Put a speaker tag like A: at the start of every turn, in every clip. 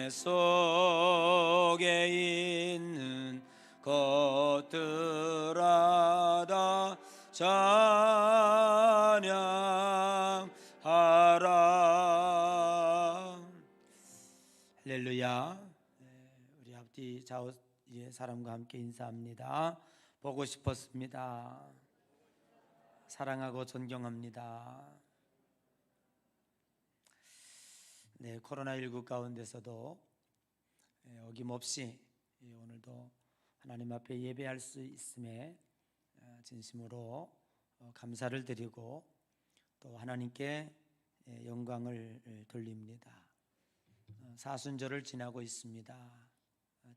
A: 속에 있는 것들아 다 찬양하라. 할렐루야. 우리 앞뒤 좌우의 사람과 함께 인사합니다. 보고 싶었습니다. 사랑하고 존경합니다. 네, 코로나19 가운데서도 어김없이 오늘도 하나님 앞에 예배할 수 있음에 진심으로 감사를 드리고 또 하나님께 영광을 돌립니다. 사순절을 지나고 있습니다.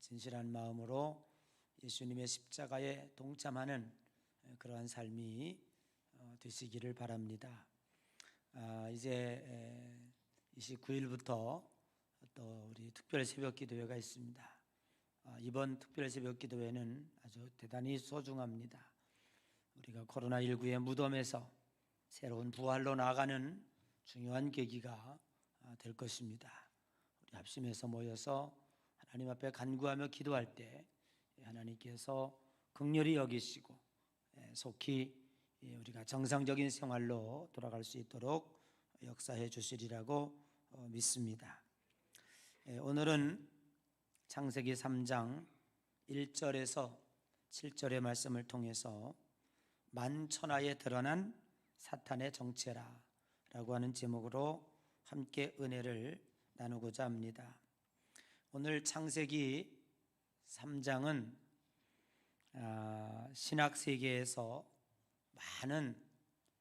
A: 진실한 마음으로 예수님의 십자가에 동참하는 그러한 삶이 되시기를 바랍니다. 이제 29일부터 또 우리 특별 새벽 기도회가 있습니다. 이번 특별 새벽 기도회는 아주 대단히 소중합니다. 우리가 코로나19의 무덤에서 새로운 부활로 나아가는 중요한 계기가 될 것입니다. 우리 합심해서 모여서 하나님 앞에 간구하며 기도할 때 하나님께서 긍휼히 여기시고 속히 우리가 정상적인 생활로 돌아갈 수 있도록 역사해 주시리라고 믿습니다. 오늘은 창세기 3장 1절에서 7절의 말씀을 통해서 만천하에 드러난 사탄의 정체라 라고 하는 제목으로 함께 은혜를 나누고자 합니다. 오늘 창세기 3장은 신학 세계에서 많은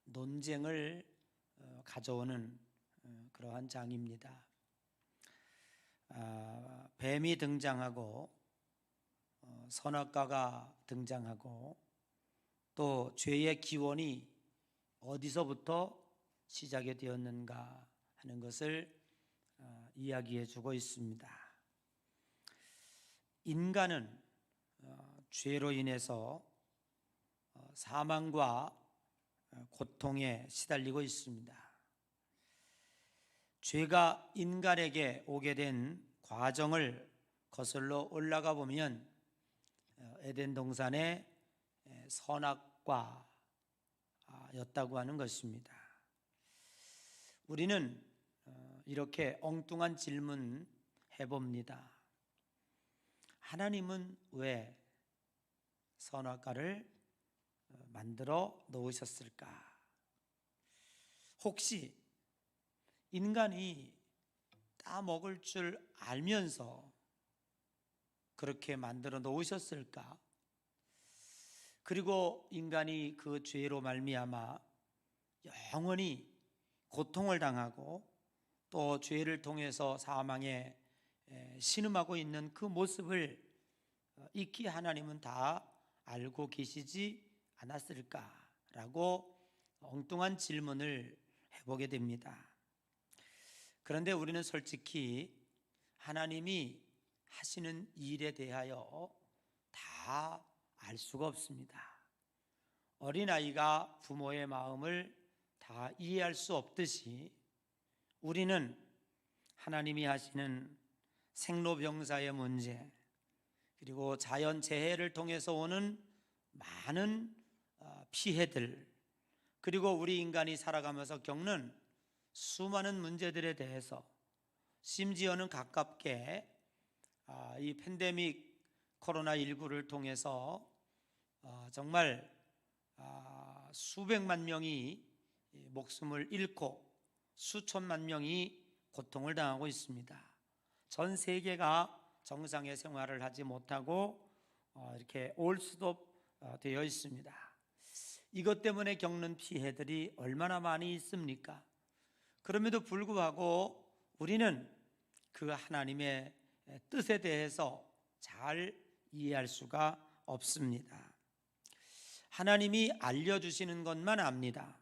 A: 논쟁을 가져오는 그러한 장입니다. 뱀이 등장하고 선악과가 등장하고 또 죄의 기원이 어디서부터 시작이 되었는가 하는 것을 이야기해 주고 있습니다. 인간은 죄로 인해서 사망과 고통에 시달리고 있습니다. 죄가 인간에게 오게 된 과정을 거슬러 올라가 보면 에덴 동산의 선악과였다고 하는 것입니다. 우리는 이렇게 엉뚱한 질문 해봅니다. 하나님은 왜 선악과를 만들어 놓으셨을까? 혹시 인간이 따먹을 줄 알면서 그렇게 만들어 놓으셨을까? 그리고 인간이 그 죄로 말미암아 영원히 고통을 당하고 또 죄를 통해서 사망에 신음하고 있는 그 모습을 익히 하나님은 다 알고 계시지 않았을까라고 엉뚱한 질문을 해보게 됩니다. 그런데 우리는 솔직히 하나님이 하시는 일에 대하여 다 알 수가 없습니다. 어린아이가 부모의 마음을 다 이해할 수 없듯이 우리는 하나님이 하시는 생로병사의 문제 그리고 자연재해를 통해서 오는 많은 피해들 그리고 우리 인간이 살아가면서 겪는 수많은 문제들에 대해서 심지어는 가깝게 이 팬데믹 코로나19를 통해서 정말 수백만 명이 목숨을 잃고 수천만 명이 고통을 당하고 있습니다. 전 세계가 정상의 생활을 하지 못하고 이렇게 올 수도 되어 있습니다. 이것 때문에 겪는 피해들이 얼마나 많이 있습니까? 그럼에도 불구하고 우리는 그 하나님의 뜻에 대해서 잘 이해할 수가 없습니다. 하나님이 알려주시는 것만 압니다.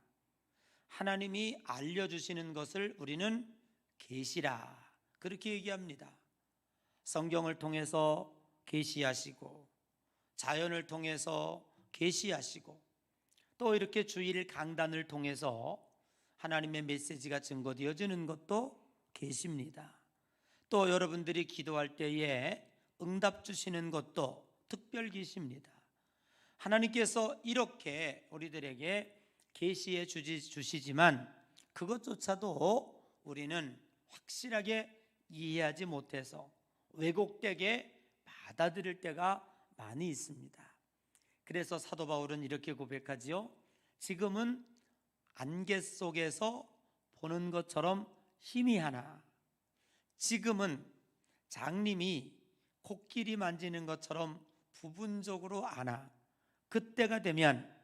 A: 하나님이 알려주시는 것을 우리는 계시라 그렇게 얘기합니다. 성경을 통해서 계시하시고 자연을 통해서 계시하시고 또 이렇게 주일 강단을 통해서 하나님의 메시지가 증거되어지는 것도 계십니다. 또 여러분들이 기도할 때에 응답 주시는 것도 특별 계시입니다. 하나님께서 이렇게 우리들에게 계시해 주시지만 그것조차도 우리는 확실하게 이해하지 못해서 왜곡되게 받아들일 때가 많이 있습니다. 그래서 사도 바울은 이렇게 고백하지요. 지금은 안개 속에서 보는 것처럼 희미하나 지금은 장님이 코끼리 만지는 것처럼 부분적으로 아나 그때가 되면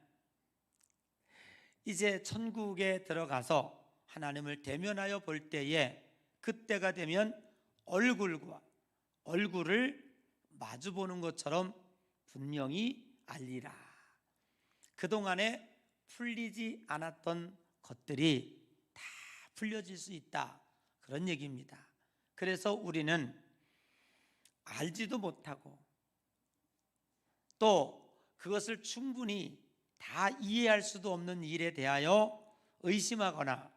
A: 이제 천국에 들어가서 하나님을 대면하여 볼 때에 그때가 되면 얼굴과 얼굴을 마주보는 것처럼 분명히 알리라. 그동안에 풀리지 않았던 것들이 다 풀려질 수 있다, 그런 얘기입니다. 그래서 우리는 알지도 못하고 또 그것을 충분히 다 이해할 수도 없는 일에 대하여 의심하거나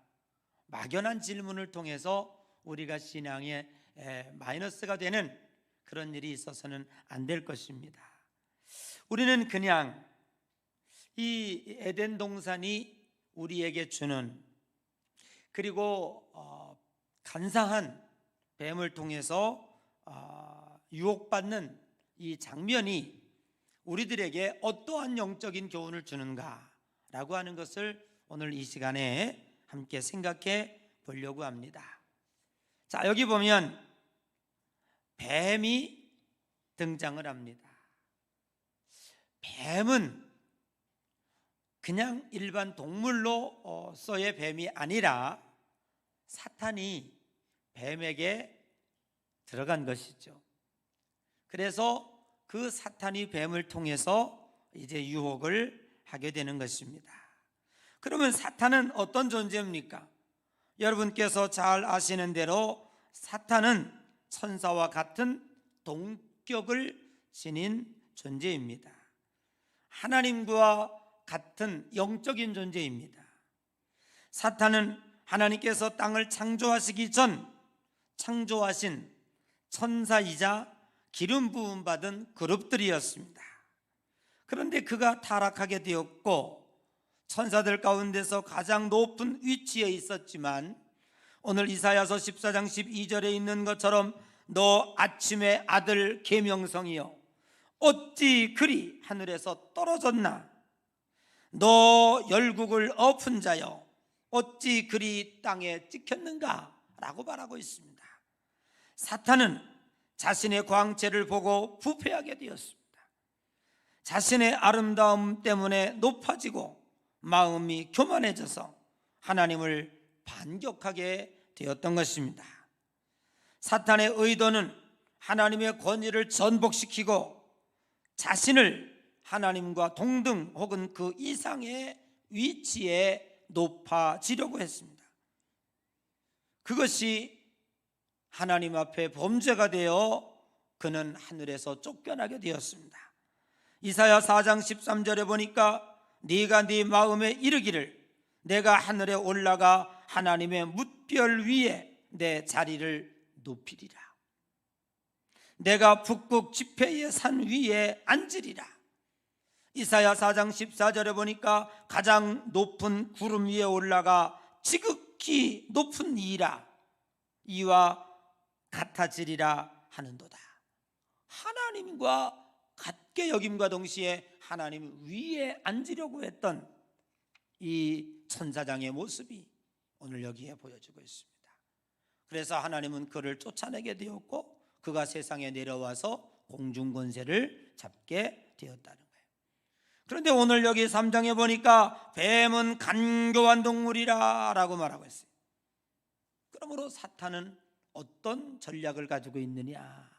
A: 막연한 질문을 통해서 우리가 신앙에 마이너스가 되는 그런 일이 있어서는 안 될 것입니다. 우리는 그냥 이 에덴 동산이 우리에게 주는, 그리고 간사한 뱀을 통해서 유혹받는 이 장면이 우리들에게 어떠한 영적인 교훈을 주는가라고 하는 것을 오늘 이 시간에 함께 생각해 보려고 합니다. 자, 여기 보면 뱀이 등장을 합니다. 뱀은 그냥 일반 동물로서의 뱀이 아니라 사탄이 뱀에게 들어간 것이죠. 그래서 그 사탄이 뱀을 통해서 이제 유혹을 하게 되는 것입니다. 그러면 사탄은 어떤 존재입니까? 여러분께서 잘 아시는 대로 사탄은 천사와 같은 동격을 지닌 존재입니다. 하나님과 같은 영적인 존재입니다. 사탄은 하나님께서 땅을 창조하시기 전 창조하신 천사이자 기름 부음 받은 그룹들이었습니다. 그런데 그가 타락하게 되었고 천사들 가운데서 가장 높은 위치에 있었지만 오늘 이사야서 14장 12절에 있는 것처럼 너 아침의 아들 계명성이여 어찌 그리 하늘에서 떨어졌나, 너 열국을 엎은 자여 어찌 그리 땅에 찍혔는가 라고 말하고 있습니다. 사탄은 자신의 광채를 보고 부패하게 되었습니다. 자신의 아름다움 때문에 높아지고 마음이 교만해져서 하나님을 반격하게 되었던 것입니다. 사탄의 의도는 하나님의 권위를 전복시키고 자신을 하나님과 동등 혹은 그 이상의 위치에 높아지려고 했습니다. 그것이 하나님 앞에 범죄가 되어 그는 하늘에서 쫓겨나게 되었습니다. 이사야 4장 13절에 보니까 네가 네 마음에 이르기를 내가 하늘에 올라가 하나님의 뭇별 위에 내 자리를 높이리라. 내가 북극 지폐의 산 위에 앉으리라. 이사야 4장 14절에 보니까 가장 높은 구름 위에 올라가 지극히 높은 이라 이와 같아지리라 하는도다. 하나님과 같게 여김과 동시에 하나님 위에 앉으려고 했던 이 천사장의 모습이 오늘 여기에 보여지고 있습니다. 그래서 하나님은 그를 쫓아내게 되었고 그가 세상에 내려와서 공중 권세를 잡게 되었다는 거예요. 그런데 오늘 여기 3장에 보니까 뱀은 간교한 동물이라 라고 말하고 있어요. 그러므로 사탄은 어떤 전략을 가지고 있느냐?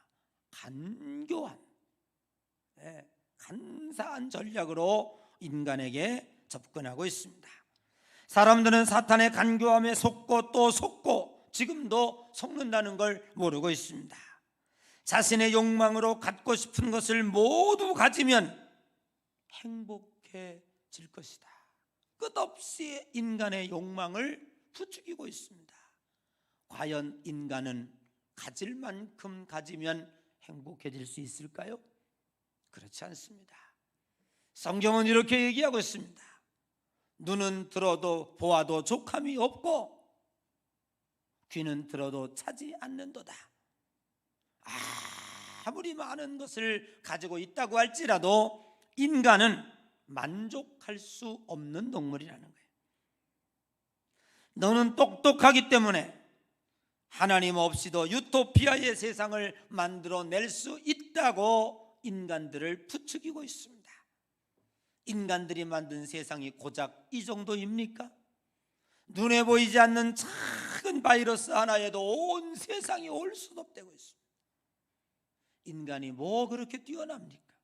A: 간교한, 간사한 전략으로 인간에게 접근하고 있습니다. 사람들은 사탄의 간교함에 속고 또 속고 지금도 속는다는 걸 모르고 있습니다. 자신의 욕망으로 갖고 싶은 것을 모두 가지면 행복해질 것이다. 끝없이 인간의 욕망을 부추기고 있습니다. 과연 인간은 가질 만큼 가지면 행복해질 수 있을까요? 그렇지 않습니다. 성경은 이렇게 얘기하고 있습니다. 눈은 들어도 보아도 족함이 없고 귀는 들어도 차지 않는도다. 아무리 많은 것을 가지고 있다고 할지라도 인간은 만족할 수 없는 동물이라는 거예요. 너는 똑똑하기 때문에 하나님 없이도 유토피아의 세상을 만들어낼 수 있다고 인간들을 부추기고 있습니다. 인간들이 만든 세상이 고작 이 정도입니까? 눈에 보이지 않는 작은 바이러스 하나에도 온 세상이 올수덥되고 있습니다. 인간이 뭐 그렇게 뛰어납니까?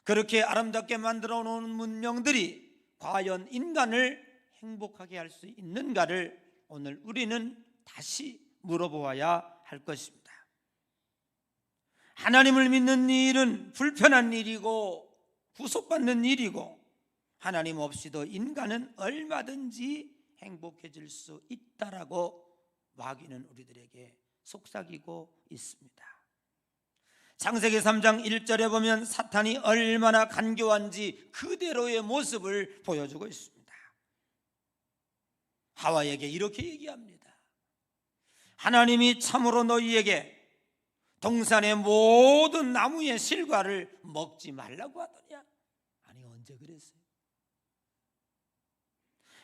A: 그렇게 아름답게 만들어 놓은 문명들이 과연 인간을 행복하게 할 수 있는가를 오늘 우리는 다시 물어보아야 할 것입니다. 하나님을 믿는 일은 불편한 일이고 구속받는 일이고 하나님 없이도 인간은 얼마든지 행복해질 수 있다라고 마귀는 우리들에게 속삭이고 있습니다. 창세기 3장 1절에 보면 사탄이 얼마나 간교한지 그대로의 모습을 보여주고 있습니다. 하와에게 이렇게 얘기합니다. 하나님이 참으로 너희에게 동산의 모든 나무의 실과를 먹지 말라고 하더냐? 아니, 언제 그랬어요?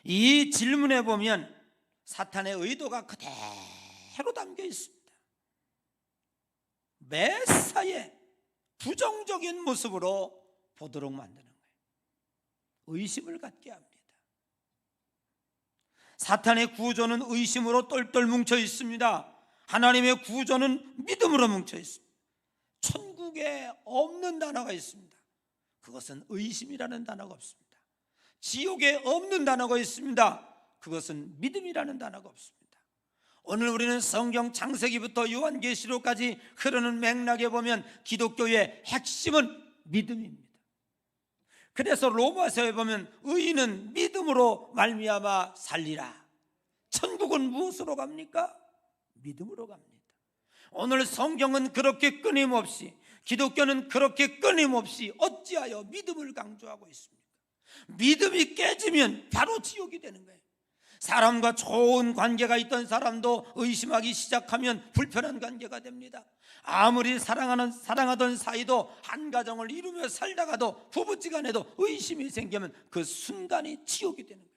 A: 이 질문에 보면 사탄의 의도가 그대로 담겨 있습니다. 매사에 부정적인 모습으로 보도록 만드는 거예요. 의심을 갖게 합니다. 사탄의 구조는 의심으로 똘똘 뭉쳐 있습니다. 하나님의 구조는 믿음으로 뭉쳐 있습니다. 천국에 없는 단어가 있습니다. 그것은 의심이라는 단어가 없습니다. 지옥에 없는 단어가 있습니다. 그것은 믿음이라는 단어가 없습니다. 오늘 우리는 성경 창세기부터 요한계시록까지 흐르는 맥락에 보면 기독교의 핵심은 믿음입니다. 그래서 로마서에 보면 의인은 믿음으로 말미암아 살리라. 천국은 무엇으로 갑니까? 믿음으로 갑니다. 오늘 성경은 그렇게 끊임없이, 기독교는 그렇게 끊임없이 어찌하여 믿음을 강조하고 있습니까? 믿음이 깨지면 바로 지옥이 되는 거예요. 사람과 좋은 관계가 있던 사람도 의심하기 시작하면 불편한 관계가 됩니다. 아무리 사랑하던 사이도 한 가정을 이루며 살다가도 부부지간에도 의심이 생기면 그 순간이 지옥이 되는 거예요.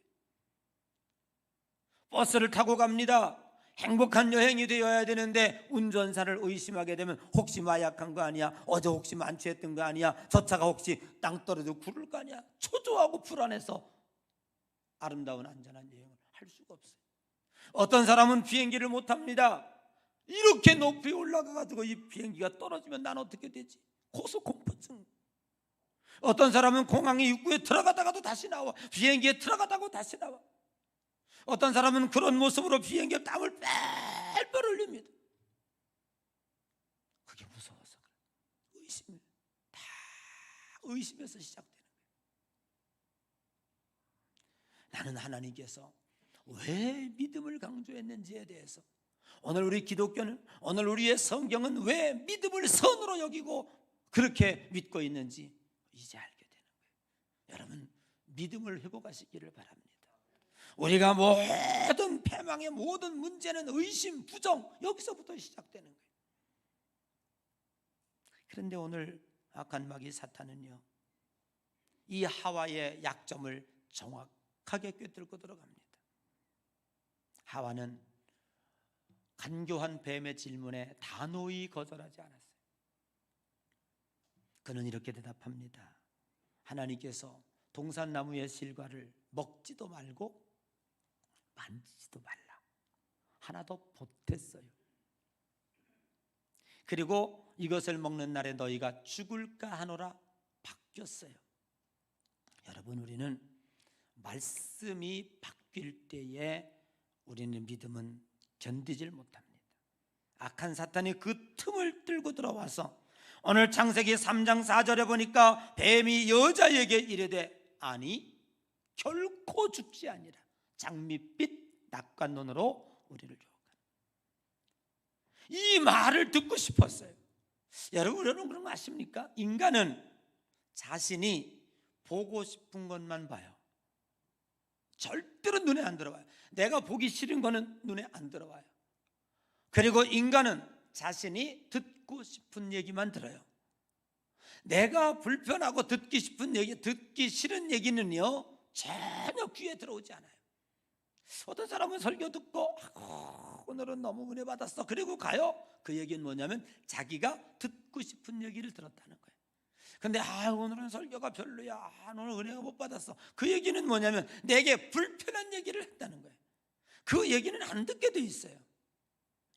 A: 버스를 타고 갑니다. 행복한 여행이 되어야 되는데 운전사를 의심하게 되면 혹시 마약한 거 아니야? 어제 혹시 만취했던 거 아니야? 저 차가 혹시 땅 떨어져 구를 거 아니야? 초조하고 불안해서 아름다운 안전한 여행을 할 수가 없어요. 어떤 사람은 비행기를 못 탑니다. 이렇게 높이 올라가가지고 이 비행기가 떨어지면 난 어떻게 되지? 고소공포증. 어떤 사람은 공항의 입구에 들어가다가도 다시 나와. 비행기에 들어가다가 다시 나와. 어떤 사람은 그런 모습으로 비행기에 땀을 뺄뺄 흘립니다. 그게 무서워서 그래. 의심, 다 의심에서 시작되는 거예요. 나는 하나님께서 왜 믿음을 강조했는지에 대해서, 오늘 우리 기독교는, 오늘 우리의 성경은 왜 믿음을 선으로 여기고 그렇게 믿고 있는지 이제 알게 되는 거예요. 여러분, 믿음을 회복하시기를 바랍니다. 우리가 모든 패망의 모든 문제는 의심, 부정, 여기서부터 시작되는 거예요. 그런데 오늘 악한 마귀 사탄은요, 이 하와의 약점을 정확하게 꿰뚫고 들어갑니다. 하와는 간교한 뱀의 질문에 단호히 거절하지 않았어요. 그는 이렇게 대답합니다. 하나님께서 동산나무의 실과를 먹지도 말고 만지지도 말라. 하나도 보탰어요. 그리고 이것을 먹는 날에 너희가 죽을까 하노라 바뀌었어요. 여러분, 우리는 말씀이 바뀔 때에 우리는 믿음은 견디질 못합니다. 악한 사탄이 그 틈을 뚫고 들어와서 오늘 창세기 3장 4절에 보니까 뱀이 여자에게 이르되 아니 결코 죽지 아니라 장밋빛 낙관눈으로 우리를 유혹하는. 이 말을 듣고 싶었어요. 여러분 그런 거 아십니까? 인간은 자신이 보고 싶은 것만 봐요. 절대로 눈에 안 들어와요. 내가 보기 싫은 거는 눈에 안 들어와요. 그리고 인간은 자신이 듣고 싶은 얘기만 들어요. 내가 불편하고 듣기 싫은 얘기는요 전혀 귀에 들어오지 않아요. 어떤 사람은 설교 듣고 오늘은 너무 은혜 받았어 그리고 가요. 그 얘기는 뭐냐면 자기가 듣고 싶은 얘기를 들었다는 거예요. 근데 오늘은 설교가 별로야, 오늘 은혜가 못 받았어, 그 얘기는 뭐냐면 내게 불편한 얘기를 했다는 거예요. 그 얘기는 안 듣게 돼 있어요.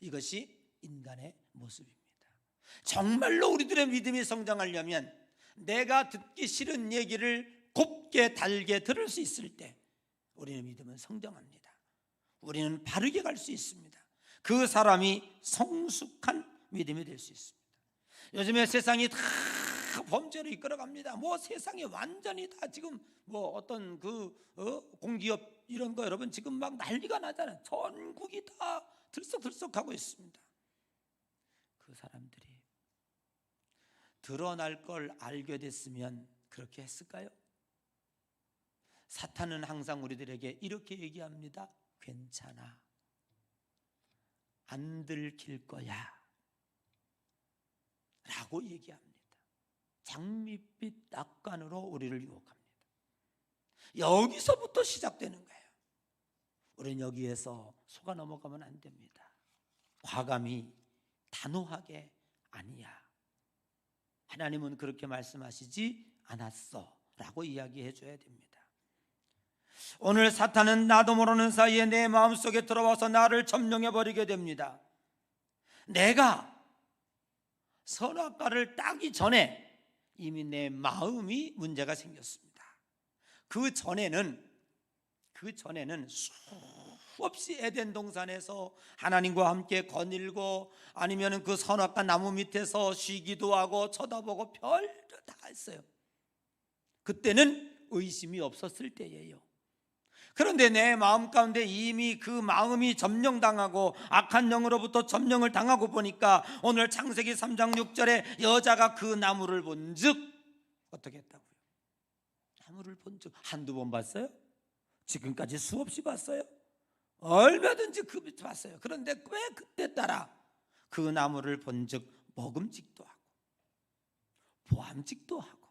A: 이것이 인간의 모습입니다. 정말로 우리들의 믿음이 성장하려면 내가 듣기 싫은 얘기를 곱게 달게 들을 수 있을 때 우리의 믿음은 성장합니다. 우리는 바르게 갈 수 있습니다. 그 사람이 성숙한 믿음이 될 수 있습니다. 요즘에 세상이 다 범죄로 이끌어갑니다. 세상이 완전히 다 지금 어떤 공기업 이런 거 여러분 지금 막 난리가 나잖아요. 전국이 다 들썩들썩하고 있습니다. 그 사람들이 드러날 걸 알게 됐으면 그렇게 했을까요? 사탄은 항상 우리들에게 이렇게 얘기합니다. 괜찮아, 안 들킬 거야 라고 얘기합니다. 장밋빛 낙관으로 우리를 유혹합니다. 여기서부터 시작되는 거예요. 우리는 여기에서 속아 넘어가면 안 됩니다. 과감히 단호하게 아니야, 하나님은 그렇게 말씀하시지 않았어 라고 이야기해 줘야 됩니다. 오늘 사탄은 나도 모르는 사이에 내 마음속에 들어와서 나를 점령해 버리게 됩니다. 내가 선악과를 따기 전에 이미 내 마음이 문제가 생겼습니다. 그 전에는 수없이 에덴 동산에서 하나님과 함께 거닐고 아니면 그 선악과 나무 밑에서 쉬기도 하고 쳐다보고 별도 다 했어요. 그때는 의심이 없었을 때예요. 그런데 내 마음 가운데 이미 그 마음이 점령당하고 악한 영으로부터 점령을 당하고 보니까 오늘 창세기 3장 6절에 여자가 그 나무를 본즉 어떻게 했다고요? 나무를 본즉 한두 번 봤어요? 지금까지 수없이 봤어요? 얼마든지 봤어요. 그런데 왜 그때 따라 그 나무를 본즉 먹음직도 하고 보암직도 하고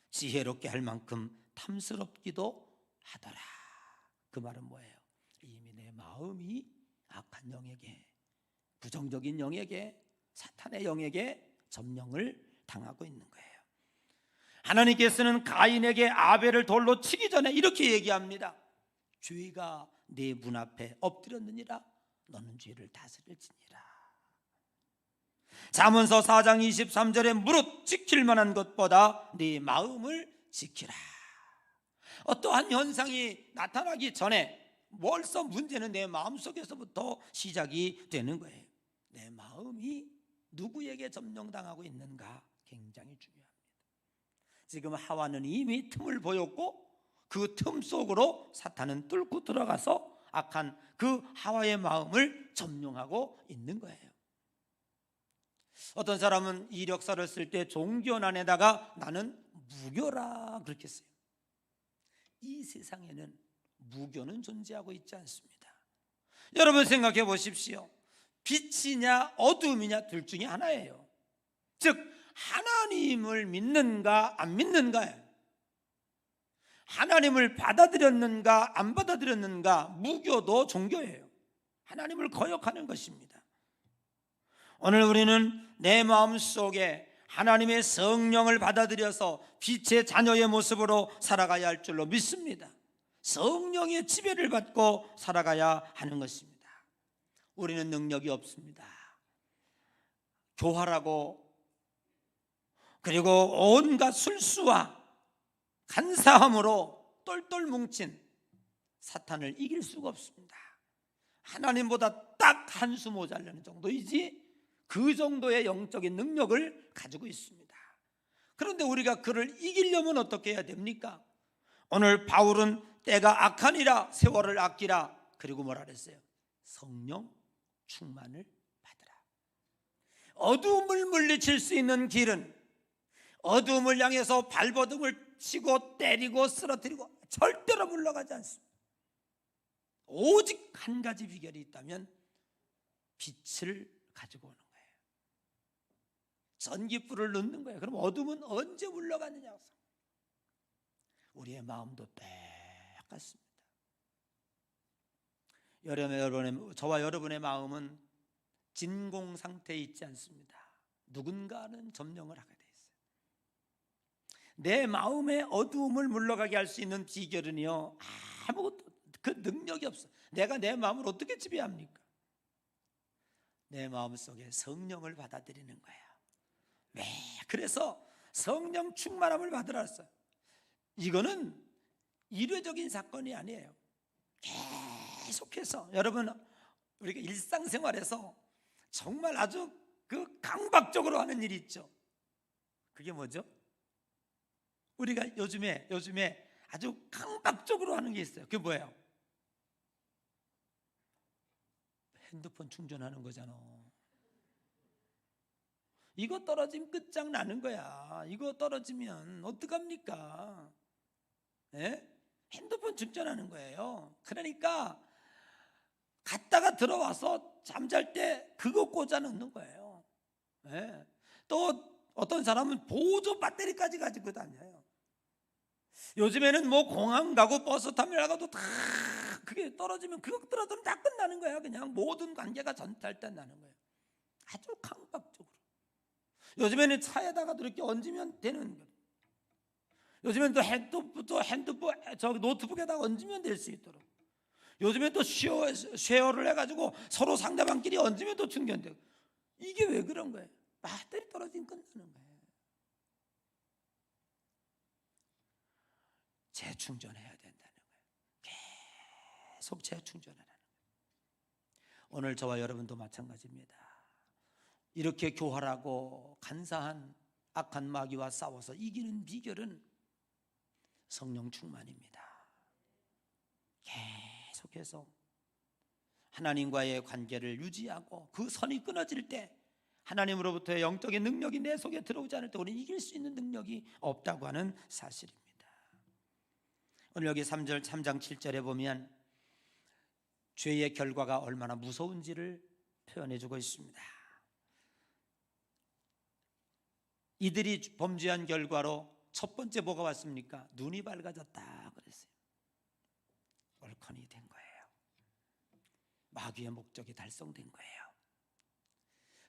A: 지혜롭게 할 만큼 탐스럽기도 하더라. 그 말은 뭐예요? 이미 내 마음이 악한 영에게, 부정적인 영에게, 사탄의 영에게 점령을 당하고 있는 거예요. 하나님께서는 가인에게 아벨을 돌로 치기 전에 이렇게 얘기합니다. 죄가 네 문 앞에 엎드렸느니라 너는 죄를 다스릴지니라. 잠언서 4장 23절에 무릇 지킬 만한 것보다 네 마음을 지키라. 어떠한 현상이 나타나기 전에 벌써 문제는 내 마음속에서부터 시작이 되는 거예요. 내 마음이 누구에게 점령당하고 있는가 굉장히 중요합니다. 지금 하와는 이미 틈을 보였고 그 틈 속으로 사탄은 뚫고 들어가서 악한 그 하와의 마음을 점령하고 있는 거예요. 어떤 사람은 이력서를 쓸 때 종교난에다가 나는 무교라 그렇게 써요. 이 세상에는 무교는 존재하고 있지 않습니다. 여러분 생각해 보십시오. 빛이냐 어둠이냐 둘 중에 하나예요. 즉 하나님을 믿는가 안 믿는가예요. 하나님을 받아들였는가 안 받아들였는가. 무교도 종교예요. 하나님을 거역하는 것입니다. 오늘 우리는 내 마음속에 하나님의 성령을 받아들여서 빛의 자녀의 모습으로 살아가야 할 줄로 믿습니다. 성령의 지배를 받고 살아가야 하는 것입니다. 우리는 능력이 없습니다. 교활하고 그리고 온갖 술수와 간사함으로 똘똘 뭉친 사탄을 이길 수가 없습니다. 하나님보다 딱 한 수 모자라는 정도이지 그 정도의 영적인 능력을 가지고 있습니다. 그런데 우리가 그를 이기려면 어떻게 해야 됩니까? 오늘 바울은 때가 악하니라 세월을 아끼라. 그리고 뭐라 그랬어요? 성령 충만을 받으라. 어두움을 물리칠 수 있는 길은 어두움을 향해서 발버둥을 치고 때리고 쓰러뜨리고 절대로 물러가지 않습니다. 오직 한 가지 비결이 있다면 빛을 가지고 오는 거예요. 전기불을 넣는 거예요. 그럼 어둠은 언제 물러가느냐? 우리의 마음도 똑같습니다. 저와 여러분의 마음은 진공 상태에 있지 않습니다. 누군가는 점령을 하게 돼 있어요. 내 마음의 어두움을 물러가게 할 수 있는 비결은요, 아무것도 그 능력이 없어. 내가 내 마음을 어떻게 지배합니까? 내 마음 속에 성령을 받아들이는 거예요. 그래서 성령 충만함을 받으라 했어요. 이거는 일회적인 사건이 아니에요. 계속해서 여러분, 우리가 일상생활에서 정말 아주 그 강박적으로 하는 일이 있죠. 그게 뭐죠? 우리가 요즘에 아주 강박적으로 하는 게 있어요. 그게 뭐예요? 핸드폰 충전하는 거잖아. 이거 떨어지면 끝장나는 거야. 이거 떨어지면 어떡합니까? 예? 핸드폰 충전하는 거예요. 그러니까 갔다가 들어와서 잠잘 때 그거 꽂아 넣는 거예요. 예? 또 어떤 사람은 보조 배터리까지 가지고 다녀요. 요즘에는 뭐 공항 가고 버스 타면 가도 다 그게 떨어지면 그거 떨어지면 다 끝나는 거예요. 그냥 모든 관계가 전달된다는 거예요. 아주 강박적으로. 요즘에는 차에다가도 이렇게 얹으면 되는 거예요. 요즘엔 또 핸드폰 노트북에다가 얹으면 될 수 있도록. 요즘엔 또 쉐어를 해가지고 서로 상대방끼리 얹으면 또 충전되고. 이게 왜 그런 거예요? 배터리 떨어지면 끝나는 거예요. 재충전해야 된다는 거예요. 계속 재충전하라는 거예요. 오늘 저와 여러분도 마찬가지입니다. 이렇게 교활하고 간사한 악한 마귀와 싸워서 이기는 비결은 성령 충만입니다. 계속해서 하나님과의 관계를 유지하고 그 선이 끊어질 때, 하나님으로부터의 영적인 능력이 내 속에 들어오지 않을 때 우리는 이길 수 있는 능력이 없다고 하는 사실입니다. 오늘 여기 3장 7절에 보면 죄의 결과가 얼마나 무서운지를 표현해 주고 있습니다. 이들이 범죄한 결과로 첫 번째 뭐가 왔습니까? 눈이 밝아졌다 그랬어요. 옳거니 된 거예요. 마귀의 목적이 달성된 거예요.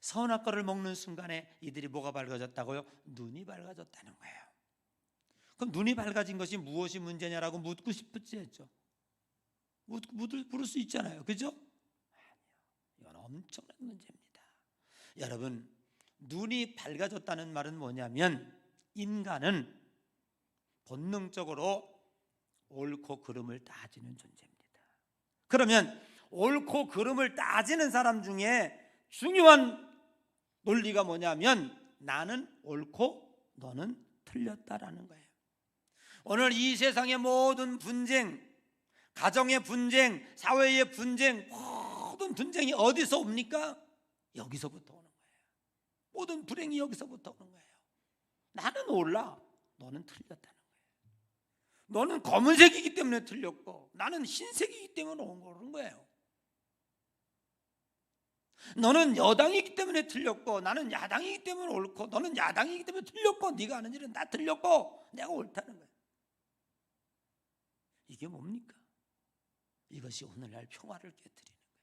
A: 선악과를 먹는 순간에 이들이 뭐가 밝아졌다고요? 눈이 밝아졌다는 거예요. 그럼 눈이 밝아진 것이 무엇이 문제냐라고 묻고 싶지 했죠. 물을 수 있잖아요. 그죠? 아니요. 이건 엄청난 문제입니다. 여러분, 눈이 밝아졌다는 말은 뭐냐면 인간은 본능적으로 옳고 그름을 따지는 존재입니다. 그러면 옳고 그름을 따지는 사람 중에 중요한 논리가 뭐냐면 나는 옳고 너는 틀렸다라는 거예요. 오늘 이 세상의 모든 분쟁, 가정의 분쟁, 사회의 분쟁, 모든 분쟁이 어디서 옵니까? 여기서부터 오는 거예요. 모든 불행이 여기서부터 오는 거예요. 나는 옳라, 너는 틀렸다는 거예요. 너는 검은색이기 때문에 틀렸고 나는 흰색이기 때문에 옳은 거예요. 너는 여당이기 때문에 틀렸고 나는 야당이기 때문에 옳고, 너는 야당이기 때문에 틀렸고, 네가 하는 일은 다 틀렸고 내가 옳다는 거예요. 이게 뭡니까? 이것이 오늘날 평화를 깨뜨리는 거예요.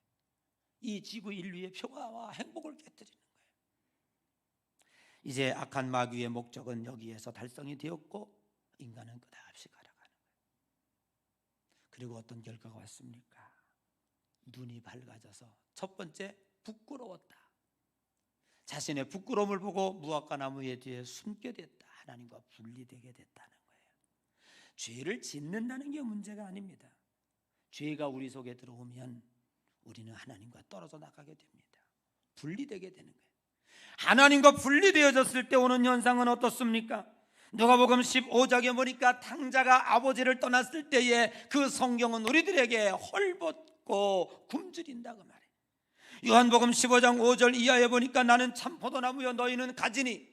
A: 이 지구 인류의 평화와 행복을 깨뜨리는 거예요. 이제 악한 마귀의 목적은 여기에서 달성이 되었고 인간은 끝없이 가라가는 거예요. 그리고 어떤 결과가 왔습니까? 눈이 밝아져서 첫 번째 부끄러웠다. 자신의 부끄러움을 보고 무화과 나무의 뒤에 숨게 됐다. 하나님과 분리되게 됐다는 거예요. 죄를 짓는다는 게 문제가 아닙니다. 죄가 우리 속에 들어오면 우리는 하나님과 떨어져 나가게 됩니다. 분리되게 되는 거예요. 하나님과 분리되어졌을 때 오는 현상은 어떻습니까? 누가복음 15장에 보니까 탕자가 아버지를 떠났을 때에 그 성경은 우리들에게 헐벗고 굶주린다고 말해요. 요한복음 15장 5절 이하에 보니까 나는 참 포도나무여 너희는 가지니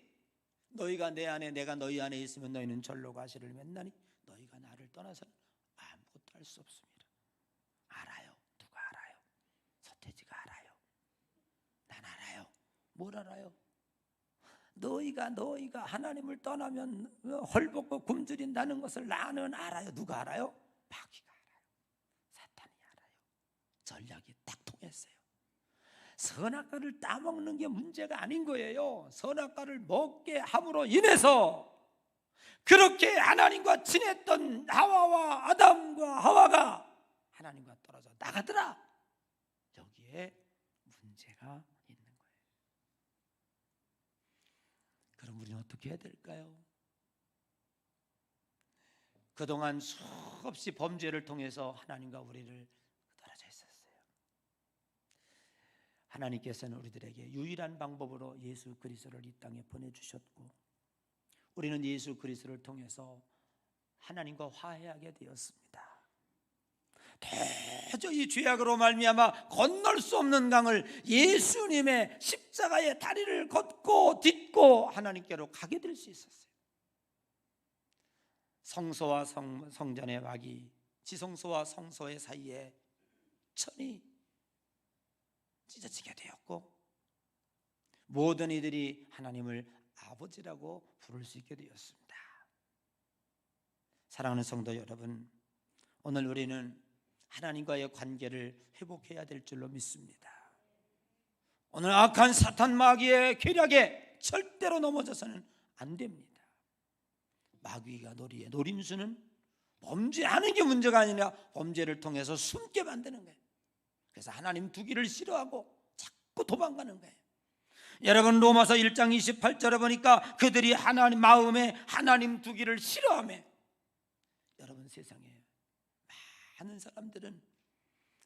A: 너희가 내 안에 내가 너희 안에 있으면 너희는 절로 가시를 맺나니 너희가 나를 떠나서는 아무것도 할 수 없습니다. 알아요. 누가 알아요? 서태지가 알아요. 난 알아요. 뭘 알아요? 너희가 하나님을 떠나면 헐벗고 굶주린다는 것을 나는 알아요. 누가 알아요? 마귀가 알아요. 사탄이 알아요. 전략이 딱 통했어요. 선악과를 따먹는 게 문제가 아닌 거예요. 선악과를 먹게 함으로 인해서 그렇게 하나님과 친했던 하와와 아담과 하와가 하나님과 떨어져 나가더라. 여기에 문제가 있는 거예요. 그럼 우리는 어떻게 해야 될까요? 그동안 수없이 범죄를 통해서 하나님과 우리를 떨어져 있었어요. 하나님께서는 우리들에게 유일한 방법으로 예수 그리스도를 이 땅에 보내주셨고 우리는 예수 그리스도를 통해서 하나님과 화해하게 되었습니다. 도저히 죄악으로 말미암아 건널 수 없는 강을 예수님의 십자가의 다리를 걷고 딛고 하나님께로 가게 될 수 있었어요. 성소와 성전의 막이 지성소와 성소의 사이에 천이 찢어지게 되었고 모든 이들이 하나님을 아버지라고 부를 수 있게 되었습니다. 사랑하는 성도 여러분, 오늘 우리는 하나님과의 관계를 회복해야 될 줄로 믿습니다. 오늘 악한 사탄 마귀의 계략에 절대로 넘어져서는 안 됩니다. 마귀가 노림수는 범죄하는 게 문제가 아니라 범죄를 통해서 숨게 만드는 거예요. 그래서 하나님 두기를 싫어하고 자꾸 도망가는 거예요. 여러분 로마서 1장 28절에 보니까 그들이 하나님 마음에 하나님 두기를 싫어하며 여러분 세상에 많은 사람들은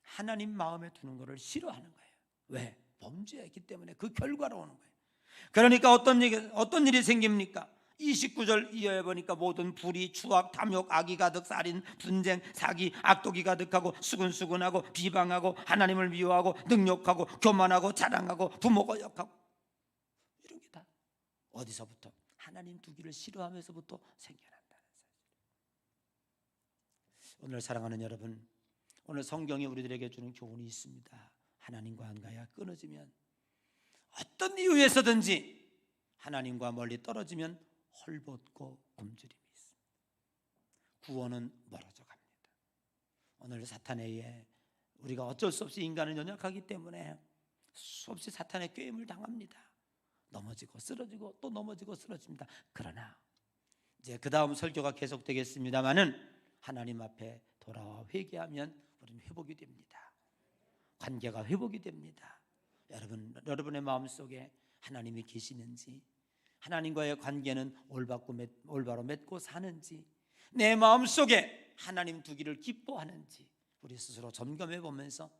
A: 하나님 마음에 두는 것을 싫어하는 거예요. 왜? 범죄했기 때문에 그 결과로 오는 거예요. 그러니까 어떤 일이 생깁니까? 29절 이하에 보니까 모든 불의, 추악, 탐욕, 악이 가득 살인, 분쟁, 사기, 악독이 가득하고 수근수근하고 비방하고 하나님을 미워하고 능욕하고 교만하고 자랑하고 부모 거역하고 이런 게 다 어디서부터? 하나님 두기를 싫어하면서부터 생겨난다는 사실. 오늘 사랑하는 여러분, 오늘 성경이 우리들에게 주는 교훈이 있습니다. 하나님과 한가야 끊어지면 어떤 이유에서든지 하나님과 멀리 떨어지면 헐벗고 굶주림이 있습니다. 구원은 멀어져 갑니다. 오늘 사탄에 의해 우리가 어쩔 수 없이 인간은 연약하기 때문에 수없이 사탄의 꾀임을 당합니다. 넘어지고 쓰러지고 또 넘어지고 쓰러집니다. 그러나 이제 그 다음 설교가 계속되겠습니다마는 하나님 앞에 돌아와 회개하면 우리는 회복이 됩니다. 관계가 회복이 됩니다. 여러분의 마음속에 하나님이 계시는지, 하나님과의 관계는 올바로 맺고 사는지, 내 마음속에 하나님 두기를 기뻐하는지 우리 스스로 점검해 보면서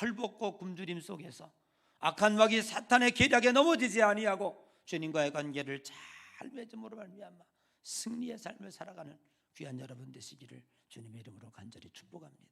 A: 헐벗고 굶주림 속에서 악한 마귀 사탄의 계략에 넘어지지 아니하고 주님과의 관계를 잘 맺음으로 말미암아 승리의 삶을 살아가는 귀한 여러분 되시기를 주님의 이름으로 간절히 축복합니다.